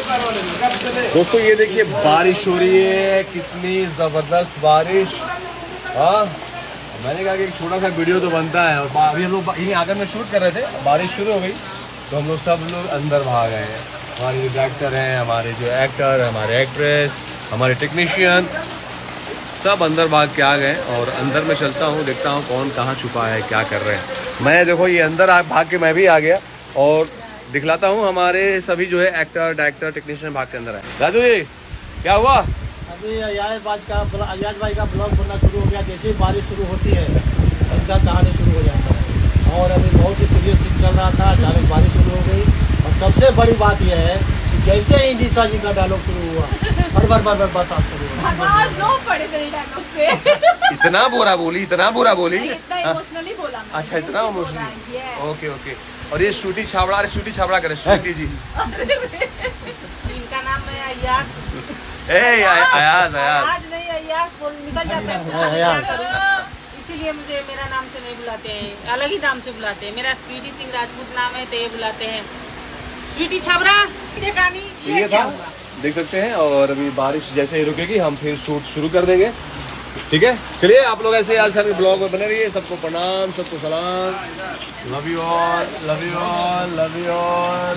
दोस्तों ये देखिए बारिश हो रही है, कितनी जबरदस्त बारिश। हाँ मैंने कहा कि एक छोटा सा वीडियो तो बनता है। और अभी हम लोग यहीं आकर में शूट कर रहे थे, बारिश शुरू हो गई तो हम लोग सब लोग अंदर भाग गए हैं। हमारे जो डायरेक्टर हैं, हमारे जो एक्टर, हमारे एक्ट्रेस, हमारे टेक्नीशियन, सब अंदर भाग के आ गए। और अंदर में चलता हूँ, देखता हूँ कौन कहाँ छुपा है, क्या कर रहे हैं। मैं देखो ये अंदर भाग के मैं भी आ गया और दिखलाता हूँ हमारे सभी जो है एक्टर, डायरेक्टर, टेक्नीशियन भाग के अंदर है। राजू जी क्या हुआ? अभी अयाज भाई का ब्लॉग बनना शुरू हो गया। जैसे ही बारिश शुरू होती है इनका कहानी शुरू हो जाता है। और अभी बहुत ही सीरियस सीन चल रहा था, अचानक बारिश शुरू हो गई। और सबसे बड़ी बात यह है कि जैसे ही निशा जी का डायलॉग शुरू हुआ बर बस आप शुरू इतना बुरा बोली, इतना बुरा बोली, इमोशनली बोला। अच्छा इतना इमोशनली, ओके ओके। और ये श्रुति छाबड़ा, अरे श्रुति छाबड़ा करे, श्रुति जी इनका नाम है अयाज। अयाज आज नहीं अयाज बोल निकल जाता है, इसीलिए मुझे मेरा नाम से नहीं बुलाते हैं, अलग ही नाम से बुलाते हैं। मेरा स्वीटी सिंह राजपूत नाम है तो ये बुलाते हैं स्वीटी छाबड़ा। ये कहानी ये था, देख सकते हैं। और अभी बारिश जैसे ही रुकेगी हम फिर शूट शुरू कर देंगे, ठीक है। चलिए आप लोग ऐसे आज सर ब्लॉग में बने रहिए। सबको प्रणाम, सबको सलाम, love you all, love you all, love you all.